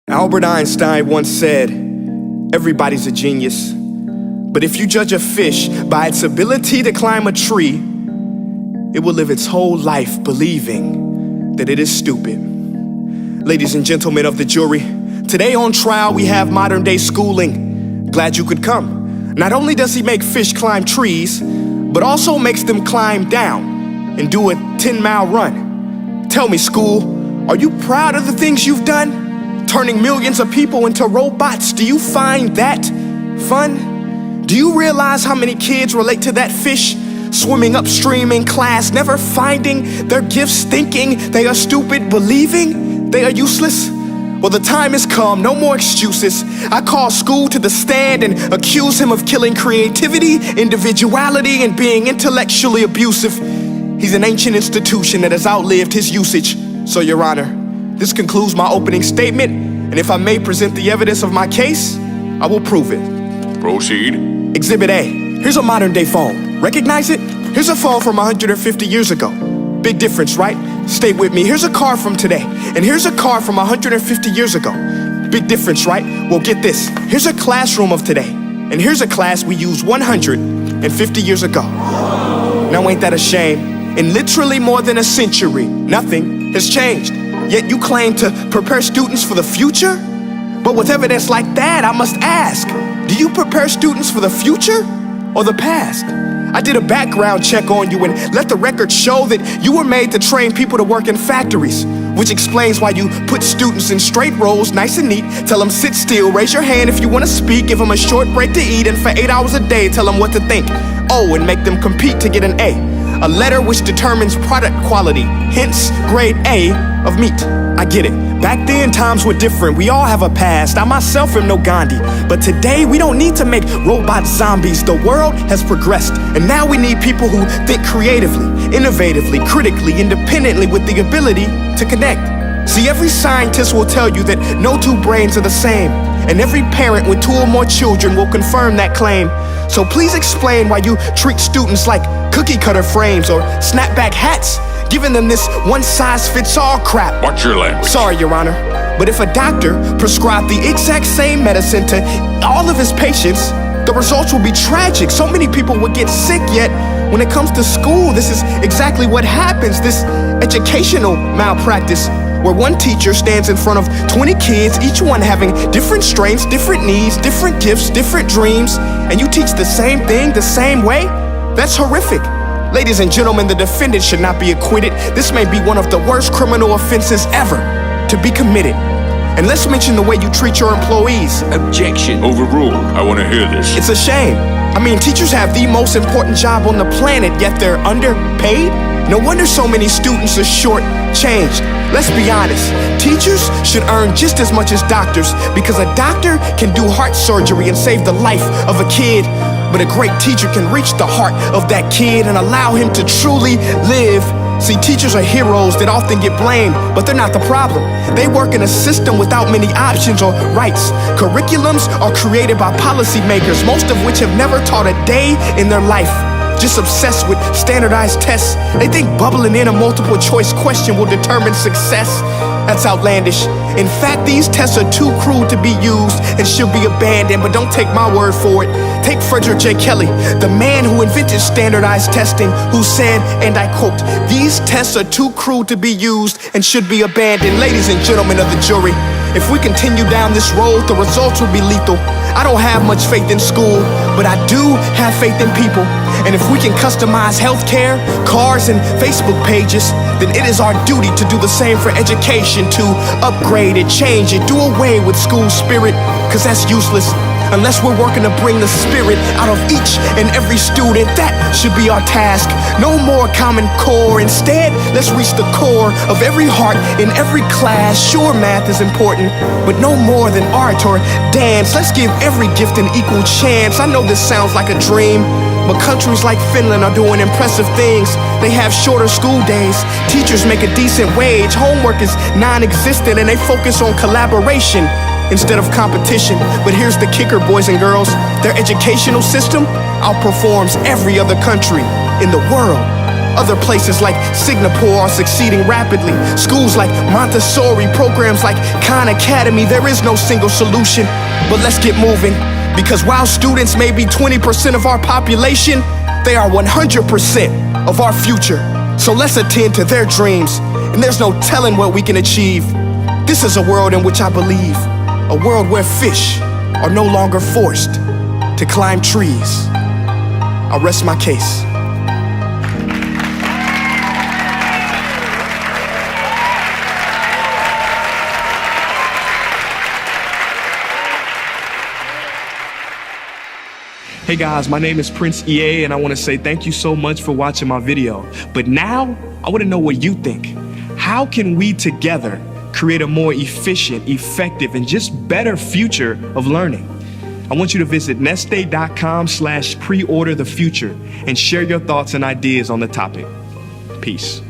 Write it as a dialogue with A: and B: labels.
A: Albert Einstein once said, "Everybody's a genius, but if you judge a fish by its ability to climb a tree, it will live its whole life believing that it is stupid." Ladies and gentlemen of the jury, today on trial we have modern day schooling. Glad you could come. Not only does he make fish climb trees, but also makes them climb down and do a 10-mile run. Tell me, school, are you proud of the things you've done? Turning millions of people into robots, do you find that fun? Do you realize how many kids relate to that fish swimming upstream in class, never finding their gifts, thinking they are stupid, believing they are useless? Well, the time has come, no more excuses. I call school to the stand and accuse him of killing creativity, individuality, and being intellectually abusive. He's an ancient institution that has outlived his usage. So, Your Honor, this concludes my opening statement, and if I may present the evidence of my case, I will prove it.
B: Proceed.
A: Exhibit A. Here's a modern day phone. Recognize it? Here's a phone from 150 years ago. Big difference, right? Stay with me. Here's a car from today, and here's a car from 150 years ago. Big difference, right? Well, get this. Here's a classroom of today, and here's a class we used 150 years ago. Now, ain't that a shame? In literally more than a century, nothing has changed. Yet you claim to prepare students for the future? But with evidence like that, I must ask, do you prepare students for the future or the past? I did a background check on you and let the record show that you were made to train people to work in factories, which explains why you put students in straight rows, nice and neat, tell them sit still, raise your hand if you want to speak, give them a short break to eat, and for 8 hours a day, tell them what to think. Oh, and make them compete to get an A letter which determines product quality, hence grade A of meat. I get it. Back then, times were different. We all have a past. I myself am no Gandhi. But today, we don't need to make robot zombies. The world has progressed. And now we need people who think creatively, innovatively, critically, independently, with the ability to connect. See, every scientist will tell you that no two brains are the same. And every parent with 2 or more children will confirm that claim. So please explain why you treat students like cookie cutter frames or snapback hats, giving them this one-size-fits-all crap.
B: Watch your language.
A: Sorry, Your Honor, but if a doctor prescribed the exact same medicine to all of his patients, the results will be tragic. So many people would get sick, yet when it comes to school, this is exactly what happens, this educational malpractice, where one teacher stands in front of 20 kids, each one having different strengths, different needs, different gifts, different dreams, and you teach the same thing the same way? That's horrific. Ladies and gentlemen, the defendant should not be acquitted. This may be one of the worst criminal offenses ever to be committed. And let's mention the way you treat your employees.
B: Objection. Overruled. I want to hear this.
A: It's a shame. I mean, teachers have the most important job on the planet, yet they're underpaid? No wonder so many students are short-changed. Let's be honest, teachers should earn just as much as doctors, because a doctor can do heart surgery and save the life of a kid, but a great teacher can reach the heart of that kid and allow him to truly live. See, teachers are heroes that often get blamed, but they're not the problem. They work in a system without many options or rights. Curriculums are created by policymakers, most of which have never taught a day in their life. Just obsessed with standardized tests. They think bubbling in a multiple choice question will determine success. That's outlandish. In fact, these tests are too cruel to be used and should be abandoned, but don't take my word for it. Take Frederick J. Kelly, the man who invented standardized testing, who said, and I quote, "These tests are too cruel to be used and should be abandoned." Ladies and gentlemen of the jury, if we continue down this road, the results will be lethal. I don't have much faith in school, but I do have faith in people. And if we can customize healthcare, cars, and Facebook pages, then it is our duty to do the same for education, to upgrade it, change it, do away with school spirit, because that's useless. Unless we're working to bring the spirit out of each and every student, that should be our task. No more Common Core. Instead, let's reach the core of every heart in every class. Sure, math is important, but no more than art or dance. Let's give every gift an equal chance. I know this sounds like a dream, but countries like Finland are doing impressive things. They have shorter school days, teachers make a decent wage, homework is non-existent, and they focus on collaboration instead of competition. But here's the kicker, boys and girls. Their educational system outperforms every other country in the world. Other places like Singapore are succeeding rapidly. Schools like Montessori, programs like Khan Academy. There is no single solution, but let's get moving. Because while students may be 20% of our population, they are 100% of our future. So let's attend to their dreams, and there's no telling what we can achieve. This is a world in which I believe, a world where fish are no longer forced to climb trees. I'll rest my case. Hey guys, my name is Prince EA, and I want to say thank you so much for watching my video. But now, I want to know what you think. How can we together create a more efficient, effective, and just better future of learning? I want you to visit nestday.com/preorder the future and share your thoughts and ideas on the topic. Peace.